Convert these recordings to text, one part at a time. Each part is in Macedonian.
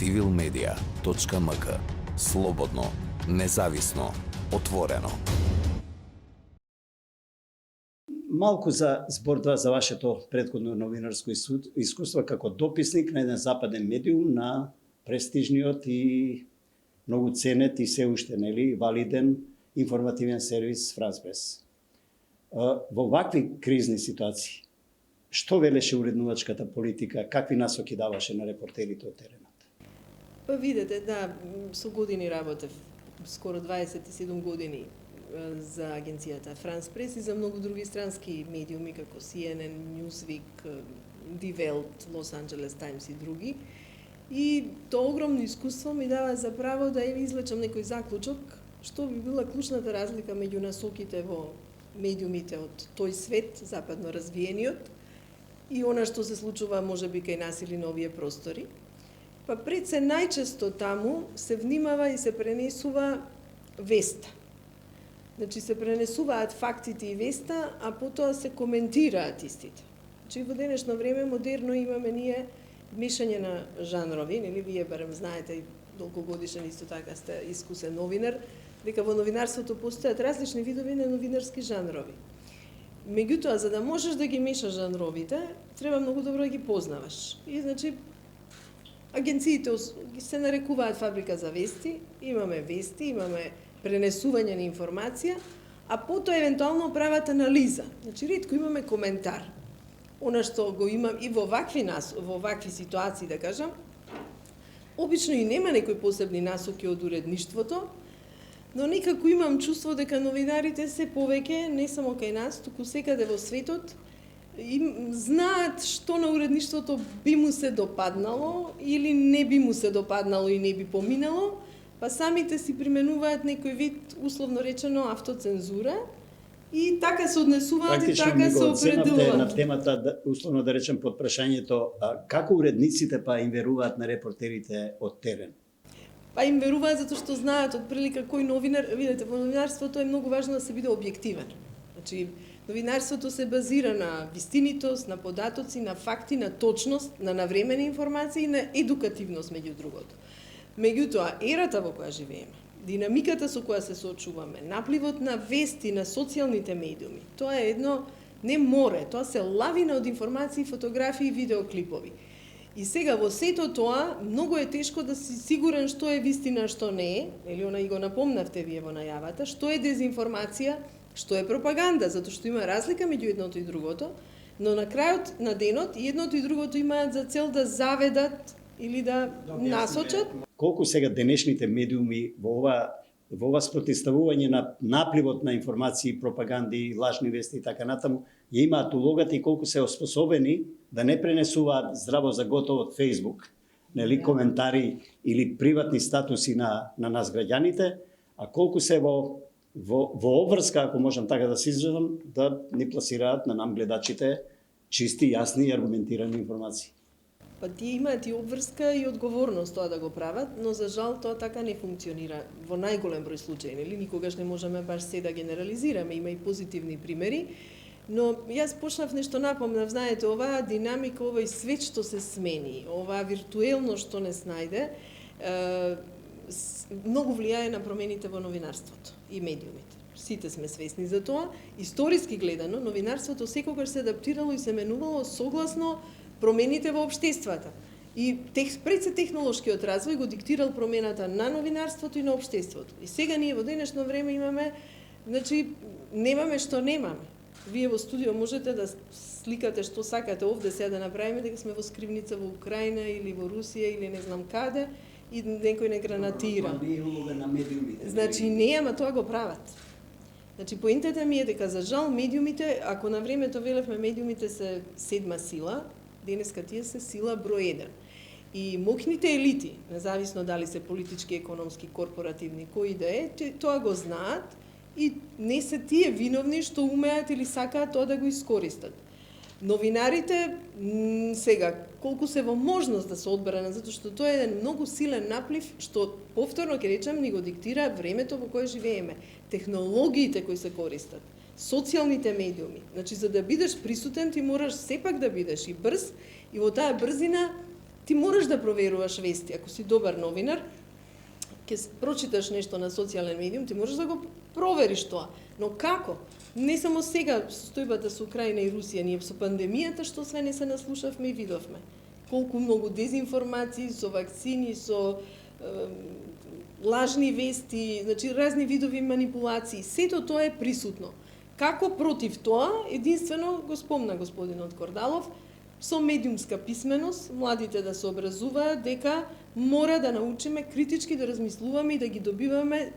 civilmedia.mk. Слободно, независно, отворено. Малку за збордва за вашето претходно новинарско искуство како дописник на еден западен медиум на престижниот и многу ценет и се уште валиден информативен сервис Франс Прес. Во вакви кризни ситуации, што велеше уреднувачката политика, какви насоки даваше на репортерите од теренот? Па видете, да, со години работев, скоро 27 години за агенцијата Франс Прес и за многу други странски медиуми како CNN, Newsweek, Die Welt, Los Angeles Times и други. И тоа огромно искуство ми дава за право да им извлечам некој заклучок, што би била клучната разлика меѓу насоките во медиумите од тој свет, западно развиениот, и она што се случува можеби кај нас или на овие простори. Па пред се најчесто таму се внимава и се пренесува веста. Значи се пренесуваат фактите и веста, а потоа се коментираат истите. Значи во денешно време модерно имаме ние мешање на жанрови, нели вие барем знаете, долгогодишен исто така сте искусен новинар, дека во новинарството постојат различни видови на новинарски жанрови. Меѓутоа, за да можеш да ги мешаш жанровите, треба многу добро да ги познаваш. И значи агенциите се нарекуваат фабрика за вести, имаме пренесување на информација, а потоа евентуално прават анализа. Значи ретко имаме коментар. Она што го имам и во вакви ситуации, да кажам, обично и нема некои посебни насоки од уредништвото, но некако имам чувство дека новинарите се повеќе, не само кај нас, туку секаде во светот, знаат што на уредништвото би му се допаднало или не би му се допаднало и не би поминало, па самите си применуваат некој вид, условно речено, автоцензура и така се однесуваат и така се определуваат. На темата, условно да речем под прашањето, како уредниците па им веруваат на репортерите од терен? Па им веруваат затоа што знаат од прилика кој новинар, видите, во новинарството е многу важно да се биде објективен. Значи, новинарството се базира на вистинитост, на податоци, на факти, на точност, на навремени информации и на едукативност меѓу другото. Меѓутоа, ерата во која живееме, динамиката со која се соочуваме, напливот на вести на социјалните медиуми, тоа е едно не море, тоа се лавина од информации, фотографии и видеоклипови. И сега во сето тоа многу е тешко да си сигурен што е вистина, што не е, или она и го напомнавте вие во најавата, што е дезинформација, што е пропаганда, затоа што има разлика меѓу едното и другото, но на крајот на денот и едното и другото имаат за цел да заведат или да насочат. Колку сега денешните медиуми во ова спротивставување на напливот на информации, пропаганди, лажни вести и така натаму, ја имаат улогата и колку се оспособени да не пренесуваат здраво за готово од Facebook, коментари или приватни статуси на нас граѓаните, а колку се во обврска, ако можам така да се изразам, да ни пласираат на нам гледачите чисти, јасни и аргументирани информации. Па тие имаат и обврска и одговорност тоа да го прават, но за жал тоа така не функционира во најголем број случаи, нели? Никогаш не можеме баш се да генерализираме, има и позитивни примери, но јас почнав нешто напомнав, знаете, оваа динамика, овој свет што се смени, оваа виртуелно што не снајде, многу влијае на промените во новинарството и медиумите. Сите сме свесни за тоа. Историски гледано, новинарството секогаш се адаптирало и се менувало согласно промените во општествата. И пред се технолошкиот развој го диктирал промената на новинарството и на општеството. И сега ние во денешно време имаме, значи, немаме што немаме. Вие во студио можете да сликате што сакате овде сега да направиме, дека сме во скривница во Украина или во Русија или не знам каде и некој не гранатира. Значи не, ама тоа го прават. Значи поентата ми е дека за жал медиумите, ако на времето велевме медиумите се седма сила, денеска тие се сила број 1. И моќните елити, независно дали се политички, економски, корпоративни, кои да е, тоа го знаат и не се тие виновни што умеат или сакаат тоа да го искористат. Новинарите сега колку се во можност да се одбрана, затоа што тоа е еден многу силен наплив што повторно ќе речам ни го диктира времето во кое живееме, технологиите кои се користат, социјалните медиуми. Значи за да бидеш присутен ти мораш сепак да бидеш и брз и во таа брзина Ти мораш да проверуваш вести. Ако си добар новинар, ќе прочиташ нешто на социјален медиум, ти можеш да го провериш тоа. Но како? Не само сега состојбата со Украина и Русија, ние со пандемијата што све не се наслушавме и видовме. Колку многу дезинформации со вакцини, со лажни вести, значи разни видови манипулации. Сето тоа е присутно. Како против тоа? Единствено го спомна господинот Кордалов, со медиумска писменост, младите да се образуваат дека мора да научиме критички да размислуваме и да ги добиваме,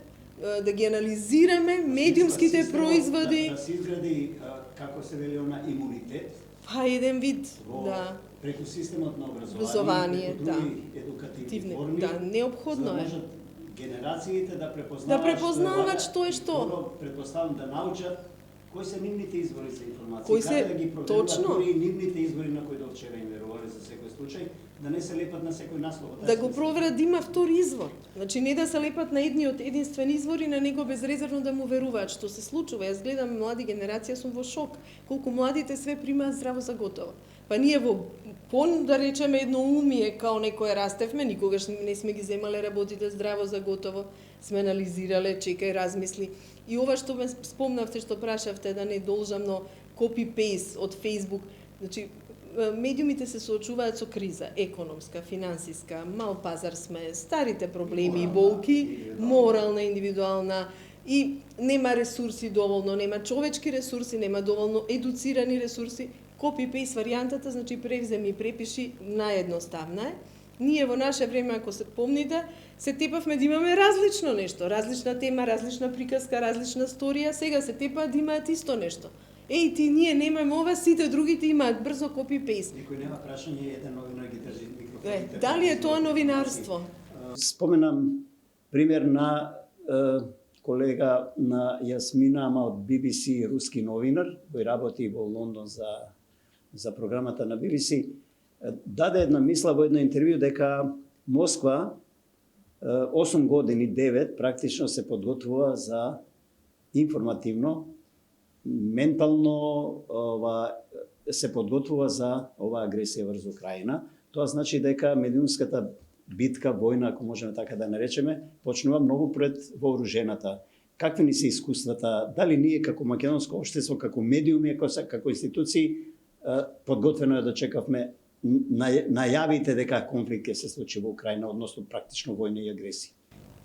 да ги анализираме медиумските производи. Да се изгради, како се вели она, имунитет. Па еден вид, во, да. Преку системот на Образование, преку други едукативни форми. Да, необходно за да е. можат генерациите да препознаваат, Да препознаваат што е што. Второ, претпоставам да научат кои се нивните извори за информација, Кои се- да ги проверуваат точно. дури и нивните извори на кои до вчера им верувале за секој случај, да не се лепат на секој наслов. Да го проверат да има втори извор. Значи не да се лепат на едниот единствен извор и на него безрезервно да му веруваат. Што се случува? Јас гледам млади генерација, сум во шок. Колку младите све примаат здраво за готово. Па ние во пон, да речеме, едноумие, као некој растевме, никогаш не сме ги земале работите здраво за готово. Сме анализирале, чекај, размисли. И ова што ме спомнавте, што прашавте, да не должам, но копи-пейст од Facebook. Значи, медиумите се соочуваат со криза, економска, финансиска, мал пазар сме, старите проблеми и болки, морална, индивидуална, и нема ресурси доволно, нема човечки ресурси, нема доволно едуцирани ресурси. Копи-пейст варијантата, значи превземи и препиши, наједноставна е. Ние во наше време, ако се помните, се тепавме да имаме различно нешто, различна тема, различна приказка, различна сторија, сега се тепаат да имаат исто нешто. Еј, ти ние немаме ова, сите другите имаат брзо копи-пейст. Никој нема прашање, еден новинар ги држи микрофоните. Дали е тоа новинарство? Споменам пример на колега на Јасмина, ама од BBC, руски новинар, кој работи во Лондон за програмата на BBC, даде една мисла во едно интервју дека Москва 8 години, 9, практично се подготвува за информативно, ментално се подготвува за оваа агресија врз Украина. Тоа значи дека медиумската битка, војна, ако можеме така да наречеме, почнува многу пред вооружената. Какви ни се искуствата? Дали ние како македонско општество, како медиуми, како институции, подготвено е да чекавме најавите дека конфликт ќе се случи во Украина, односно практично војна и агресија?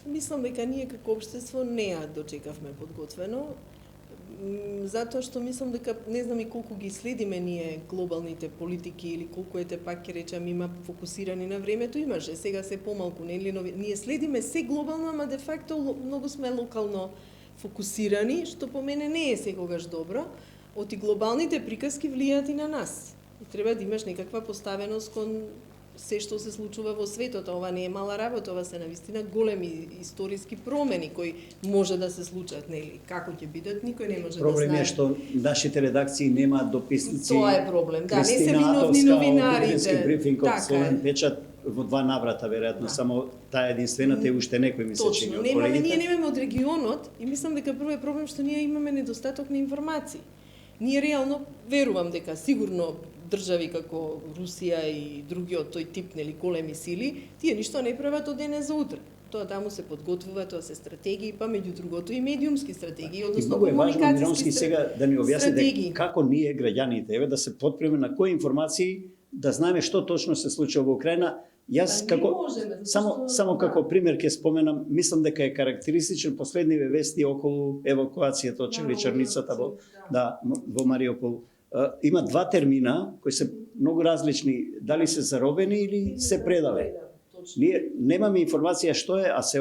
Мислам дека ние како општество не ја дочекавме подготвено, затоа што мислам дека не знам и колку ги следиме ние глобалните политики или колку ете пак ќе речам има фокусирани на времето, имаше, сега се помалку, нели, ние следиме се глобално, ама де факто многу сме локално фокусирани, што по мене не е секогаш добро. Оти глобалните приказки влијаат и на нас. И треба да имаш некаква поставеност кон се што се случува во светот. Ова не е мала работа, ова се навистина големи историски промени кои може да се случат, нели? Како ќе бидат, никој не може Проблем да знае. е што нашите редакции немаат дописници. Тоа е проблем, да, не се Кристина виновни Атовска, новинарите. Од брифинг од Така Словен е. печат во 2 наврата, веројатно, Да. само таа единствената и уште некој ми се чини Точно, од немаме, ние колегите. немаме од регионот и мислам дека прво е проблем што ние имаме недостаток на информации. Ние реално верувам дека сигурно држави како Русија и другиот тој тип, нели, големи сили, тие ништо не прават од денес за утре. Тоа таму се подготвува, тоа се стратегии, па меѓу другото и медиумски стратегии, И односно многу е важно комуникацијски Миронски сега да ни објасни стратегии. дека како ние граѓаните еве да се подпреме на кои информации да знаеме што точно се случува во Украина. Јас Па не како можеме, затоа само што- како пример ќе споменам, мислам дека е карактеристичен последниве вести околу евакуацијата од Чевричарницата во во Мариупол. Има 2 термина кои се многу различни, дали се заробени или се предале. Ние немаме информација што е, а се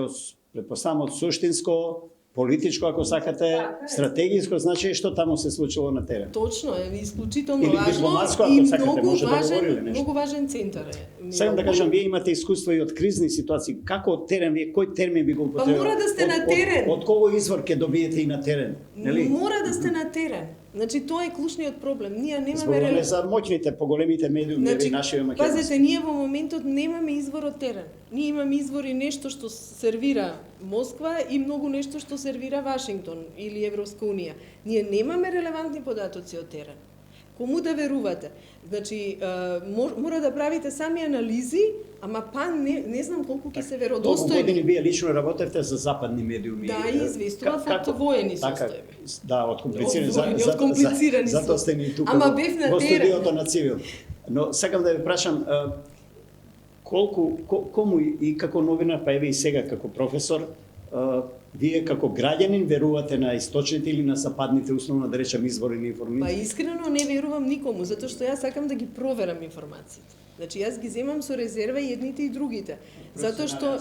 претпоставам од суштинско, политичко, ако сакате, стратегиско, значи што таму се случило на терен. Точно е, исклучително Или важно дипломатско, и ако сакате, многу може да говориле важен, нешто. многу важен центар е. Сакам да кажам, вие имате искуство и од кризни ситуации. Како од терен, вие кој термин би го употребил? мора да сте на терен. Од кој извор ќе добиете и на терен? Нели? Мора да сте на терен. Значи тоа е клучниот проблем. Ние немаме Зборуваме за моќните, поголемите медиуми, Значи, нашите македонски. пазете, ние во моментот немаме извор од терен. Ние имаме извори нешто што сервира Москва и многу нешто што сервира Вашингтон или Европска унија. Ние немаме релевантни податоци од терен. Кому да верувате? Значи, мора да правите сами анализи, ама па не знам колку ќе се Толку веродостојни. години вие лично работевте за западни медиуми. Да, и известував од воени состојби. Да, од комплицирани. Од комплицирани Затоа сте ни тука Ама бев на во терен. студиото на Цивил. Но сакам да ви прашам, кому и како новинар, па еве и сега како професор, вие како граѓанин верувате на источните или на западните, условно да речем, извори на Па информација? искрено не верувам никому, затоа што јас сакам да ги проверам информациите. Значи јас ги земам со резерва и едните и другите. Затоа што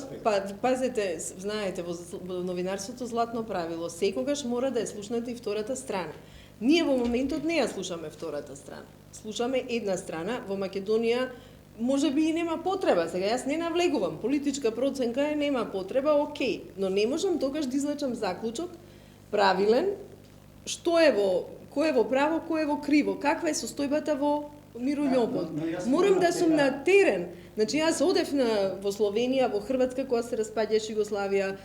пазете, знаете, во новинарството златно правило, секогаш мора да ја слушнете и втората страна. Ние во моментот не ја слушаме втората страна. Слушаме една страна. Во Македонија може би и нема потреба. Сега јас не навлегувам. Политичка проценка е нема потреба, окей. Но не можам тогаш да извлечам заклучок правилен, што е кој е во право, кој е во криво, каква е состојбата во Мирољопот. Но јас Морам да сум сега- на терен. Значи јас одев во Словенија, во Хрватска кога се распаѓаше Југославија,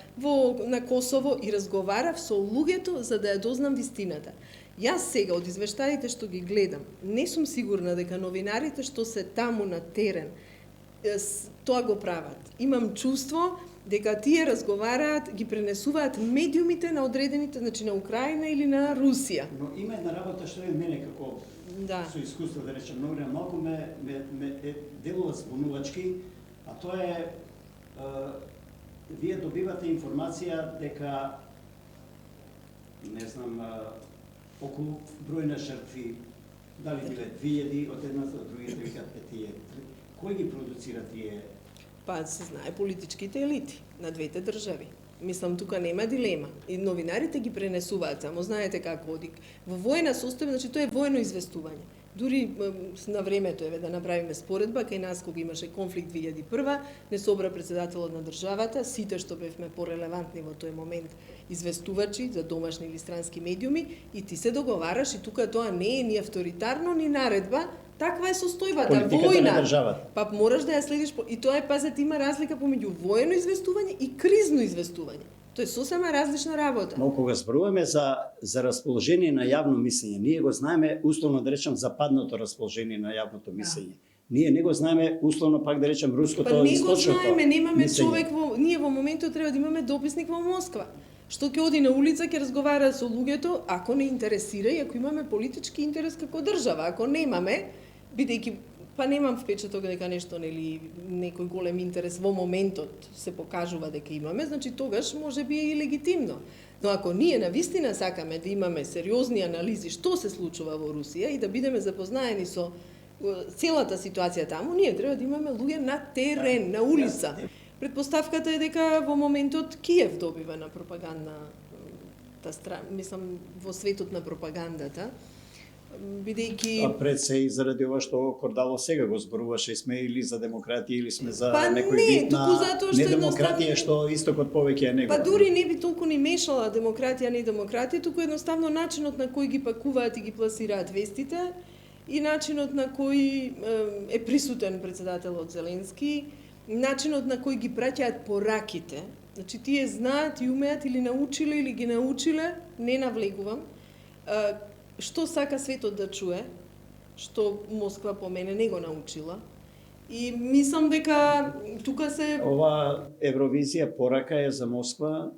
на Косово и разговарав со луѓето за да ја дознам вистината. Јас сега од извештаите што ги гледам, не сум сигурна дека новинарите што се таму на терен тоа го прават. Имам чувство дека тие разговараат, ги пренесуваат медиумите на одредените, значи на Украина или на Русија. Но има една работа што е мене како Да. со искуство да речем новина, малку ме делува збунувачки, а тоа е вие добивате информација дека не знам околу број на жртви, дали биле 2000 од едната, од другите викаат 5000. Кој ги продуцира тие? Па се знае политичките елити на двете држави. Мислам, тука нема дилема. И новинарите ги пренесуваат, само знаете како оди. Во воена состојба, значи тоа е воено известување. Дури на времето, еве да направиме споредба, кај нас кога имаше конфликт 2001, не собра председателот на државата, сите што бевме порелевантни во тој момент известувачи за домашни или странски медиуми, и ти се договараш, и тука тоа не е ни авторитарно, ни наредба, таква е состојбата, Политиката војна. на државата. Па мораш да ја следиш, и тоа е, пазете, има разлика помеѓу воено известување и кризно известување. Тоа е сосема различна работа. Но кога зборуваме за расположение на јавно мислење, ние го знаеме условно да речем западното расположение на јавното мислење. Ние не го знаеме условно пак да речем руското Па не го источното знаеме, немаме мислење. човек ние во моментот треба да имаме дописник во Москва. Што ќе оди на улица, ќе разговара со луѓето, ако не интересира и ако имаме политички интерес како држава. Ако немаме, бидејќи па немам впечаток дека нешто нели некој голем интерес во моментот се покажува дека имаме, значи тогаш може би е и легитимно. Но ако ние навистина сакаме да имаме сериозни анализи што се случува во Русија и да бидеме запознаени со целата ситуација таму, ние треба да имаме луѓе на терен, на улица. Предпоставката е дека во моментот Киев добива на пропагандната страна, мислам во светот на пропагандата, бидејќи А пред се и заради ова што Кордало сега го зборуваше, сме или за демократија или сме за Па некој не, вид туку на затоа што недемократија едноставно- што истокот повеќе е него. Па дури не би толку ни мешала демократија, не демократија, туку едноставно начинот на кој ги пакуваат и ги пласираат вестите и начинот на кој е присутен председателот Зеленски, начинот на кој ги праќаат пораките. Значи тие знаат и умеат или научиле или ги научиле, не навлегувам, што сака светот да чуе, што Москва по мене не го научила. И мислам дека тука се Ова Евровизија порака е за Москва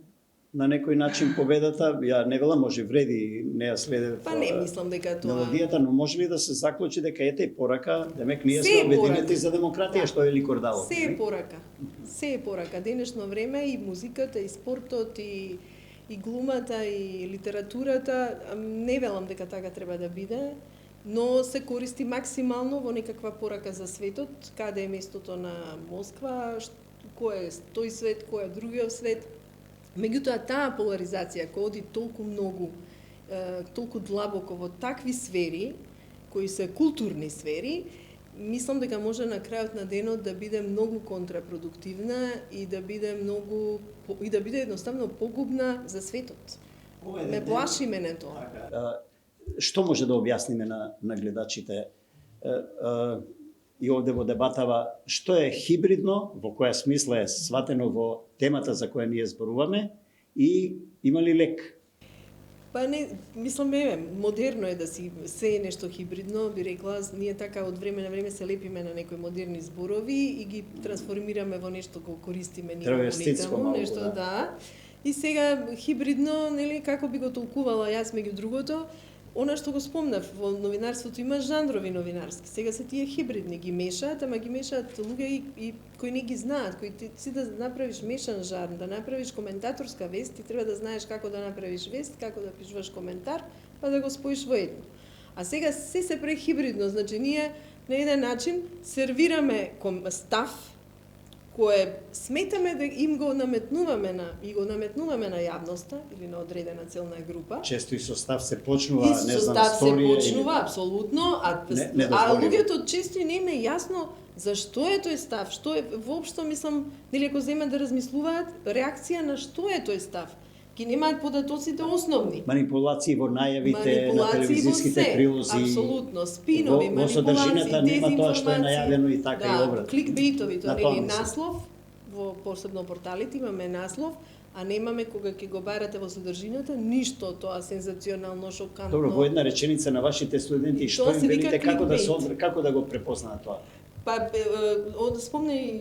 на некој начин победата. Ја не велам може вреди, не ја следев. Па не мислам дека тоа мелодијата, но може ли да се заклучи дека ете и порака, демек ние Се сме е обединети порака. за демократија, Да. што е ли Кордало? се е порака. Се е порака. Денешно време и музиката, и спортот, и глумата, и литературата, не велам дека така треба да биде, но се користи максимално во некаква порака за светот, каде е местото на Москва, кој е тој свет, кој е другиот свет. Меѓутоа, таа поларизација кој оди толку многу, толку длабоко во такви сфери, кои се културни сфери, мислам дека може на крајот на денот да биде многу контрапродуктивна и да биде едноставно погубна за светот. Ме плаши мене тоа. Што може да објасниме на гледачите и овде во дебатава, што е хибридно, во која смисла е сватено во темата за која ние зборуваме и има ли лек? Па не, мислам, модерно е да си се е нешто хибридно, би рекла, ние така од време на време се лепиме на некои модерни зборови и ги трансформираме во нешто го користиме ние Травеститско малку, нешто да. И сега хибридно, нели, како би го толкувала јас меѓу другото, она што го спомнав, во новинарството има жанрови новинарски. Сега се тие хибридни ги мешаат, ама ги мешаат луѓе и кои не ги знаат, кои ти да направиш мешан жанр, да направиш коментаторска вест, ти треба да знаеш како да направиш вест, како да пишуваш коментар, па да го споиш во едно. А сега се прехибридно, значи ние на еден начин сервираме став кое сметаме да им го наметнуваме на јавноста или на одредена целна група. Често и со став се почнува, не знам, став се сторија почнува, апсолутно, а луѓето често и не им е јасно зашто е тој став, што е воопшто, мислам, нели ако земат да размислуваат, реакција на што е тој став. Ги немаат податоците основни. Манипулации во најавите на телевизиските прилози. Апсолутно, спинови, во содржината нема тоа што е најавено и така и обрат. Кликбейтовито, нели, наслов, во посебно порталите имаме наслов, а немаме кога ќе го барате во содржината, ништо тоа сензационално, шокантно. Добро, во една реченица на вашите студенти, што им велите, како да го препознаат тоа? Па, спомна и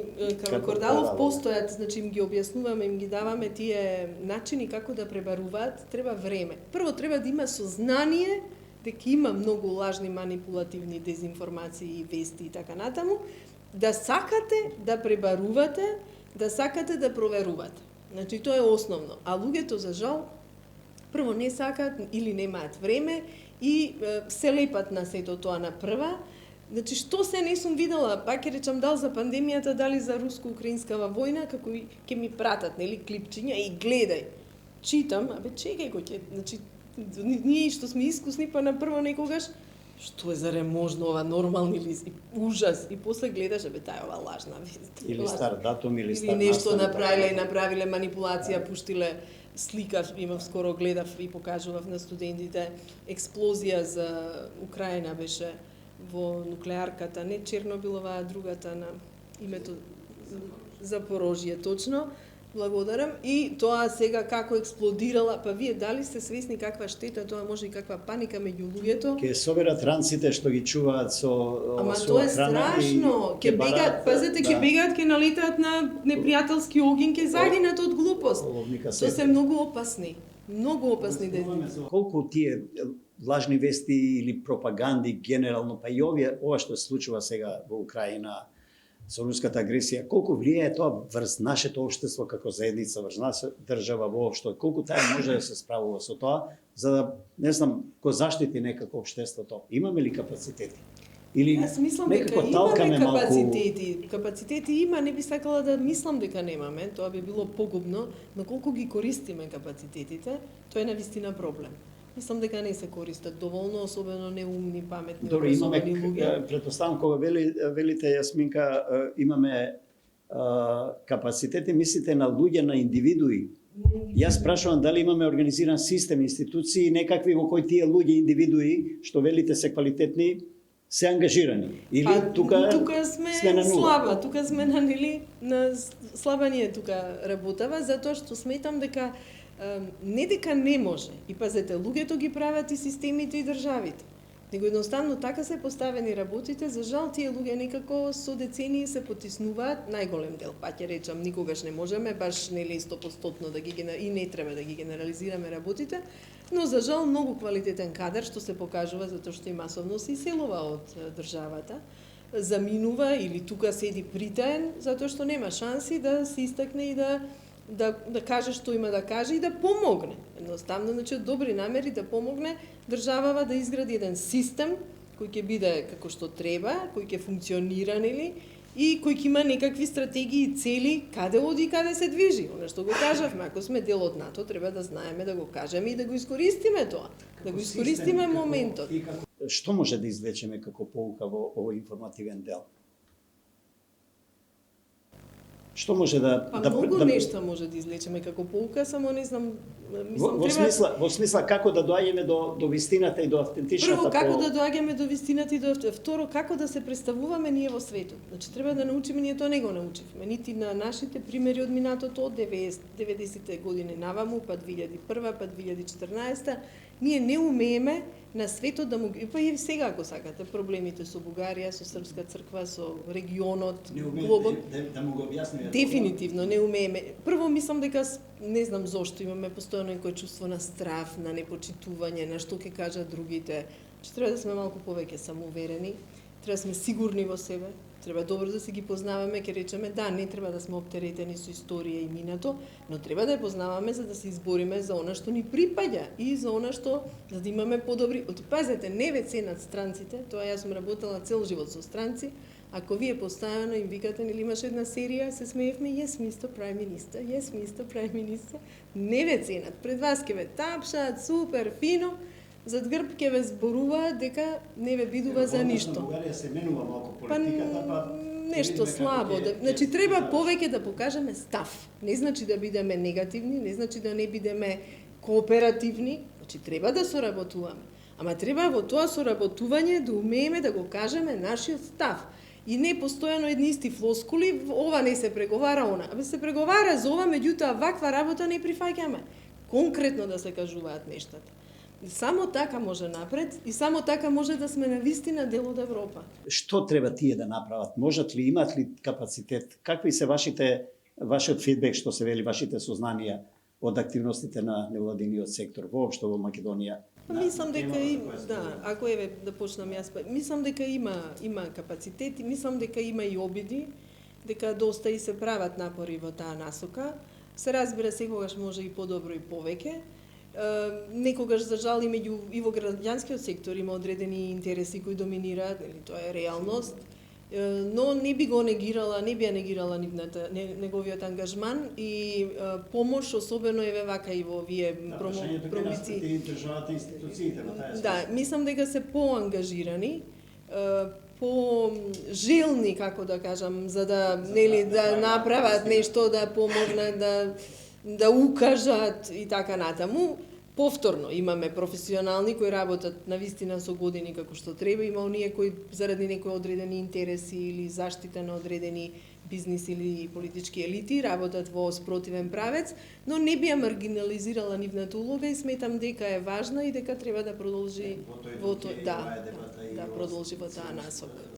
Кордалов, постојат, значи им ги објаснуваме, им ги даваме тие начини како да пребаруваат, треба време. Прво треба да има сознание дека има многу лажни, манипулативни дезинформации и вести и така натаму, да сакате да пребарувате, да сакате да проверувате. Значи тоа е основно. А луѓето за жал прво не сакаат или немаат време и се лепат на сето тоа на прва. Значи, што се не сум видела, пак ќе речам, дали за пандемијата, дали за руско-украинскава војна, како и ќе ми пратат, нели, клипчиња и гледај. Читам, чекај кој ќе, значи, ние што сме искусни, па на прво некогаш, што е заре можно ова нормални или ужас, и после гледаш, таа е ова лажна вест. Или стар датум, или стар нешто направиле манипулација, пуштиле слика, имав скоро гледав и покажував на студентите, експлозија за Украина беше во нуклеарката, не Чернобилова, а другата на името Запорожје, точно. Благодарам. И тоа сега како експлодирала, па вие дали сте свесни каква штета тоа може и каква паника меѓу луѓето? Ке соберат ранците што ги чуваат со ама тоа е страшно. Ке бегаат, пазете, ке бегаат, ке налетаат на непријателски огин, ке загинат од глупост. Тоа се многу опасни. Многу опасни дезинформации. Колку тие лажни вести или пропаганди генерално, па и ова што се случува сега во Украина со руската агресија, колку влијае тоа врз нашето општество како заедница, врз нашата држава воопшто, колку таа може да се справува со тоа, за да, не знам, го заштити некако општеството. Имаме ли капацитети? Или јас мислам дека имаме капацитети. Капацитети има, не би сакала да мислам дека немаме, тоа би било погубно, но колку ги користиме капацитетите, тоа е навистина проблем. Мислам дека не се користат доволно, особено неумни, паметни, образовани луѓе. Претпоставам кога велите, Јасминка, имаме капацитети, мислите на луѓе, на индивидуи. Јас прашувам дали имаме организиран систем, институции, некакви во кои тие луѓе, индивидуи, што велите се квалитетни, се ангажирани. Или тука сме на нула. Слаба, тука сме на слаба ние тука работава, затоа што сметам дека не дека не може. И пазете, луѓето ги прават и системите и државите. Него едноставно така се поставени работите, за жал тие луѓе некако со децении се потиснуваат, најголем дел, па ќе речам, никогаш не можеме баш нели 100% да ги и не треба да ги генерализираме работите, но за жал многу квалитетен кадар што се покажува затоа што и масовно се иселува од државата, заминува или тука седи притаен затоа што нема шанси да се истакне и да каже што има да каже и да помогне. Едноставно, значи, од добри намери да помогне државава да изгради еден систем кој ќе биде како што треба, кој ќе функционира, нели, и кој ќе има некакви стратегии и цели каде оди и каде се движи. Она што го кажавме, ако сме дел од НАТО, треба да знаеме да го кажеме и да го искористиме тоа. Да го искористиме моментот. Што може да извлечеме како поука во овој информативен дел? Што може да Па многу нешта може да излечеме како pouка, само не знам, мислам во смисла како да доаѓаме до вистината и до автентичната. Прво, како да доаѓаме до вистината и до второ, како да се представуваме ние во светот. Значи, треба да научиме, ние тоа не го научивме. Нити на нашите примери од минатото, од 90-те години наваму, па 2001, па 2014, ние не умееме на светот да му... Па и сега, ако сакате, проблемите со Бугарија, со Српска црква, со регионот, глобот... Да му го објасниме. Дефинитивно не умееме. Прво мислам дека не знам зошто имаме постојано некое чувство на страф, на непочитување, на што ќе кажат другите. Че треба да сме малку повеќе самоуверени, треба да сме сигурни во себе, треба добро да се ги познаваме, ќе речеме да, не треба да сме оптеретени со историја и минато, но треба да ја познаваме за да се избориме за она што ни припаѓа и за она што за да имаме подобри. Пазете, не ве ценат странците, тоа јас сум работела цел живот со странци. Ако вие постојано им викате, нели имаше една серија, се смеевме, yes, Mr. Prime Minister, yes, Mr. Prime Minister, не ве ценат. Пред вас ќе ве тапшаат, супер, фино, зад грб ќе ве зборуваат дека не ве бидува за ништо. Бугарија се менува малку политиката, па нешто слабо. Значи, треба повеќе да покажеме став. Не значи да бидеме негативни, не значи да не бидеме кооперативни, значи треба да соработуваме. Ама треба во тоа соработување да умееме да го кажеме нашиот став. И не постојано едни исти флоскули, ова не се преговара, она. Абе се преговара за ова, меѓутоа ваква работа не прифаќаме. Конкретно да се кажуваат нештата. Само така може напред и само така може да сме на вистина дел од Европа. Што треба тие да направат? Можат ли, имат ли капацитет? Какви се вашиот фидбек, што се вели, вашите сознанија од активностите на невладиниот сектор воопшто во Македонија? Мислам дека ако еве да почнам јас, мислам дека има капацитет и мислам дека има и обиди, дека доста и се прават напори во таа насока. Се разбира секогаш може и подобро и повеќе. Некогаш за жал и во граѓанскиот сектор има одредени интереси кои доминираат, нели тоа е реалност. Но не би го негирала, не би ја негирала неговиот ангажман и помош, особено еве вака и во овие промоци. Да, мислам дека се поангажирани, по-желни, како да кажам, за да нели да направат нешто, да помогнат, да укажат и така натаму. Повторно имаме професионални кои работат на вистина со години како што треба, има оние кои заради некои одредени интереси или заштита на одредени бизнис или политички елити работат во спротивен правец, но не би ја маргинализирала нивната улога и сметам дека е важна и дека треба да продолжи продолжи во таа насока.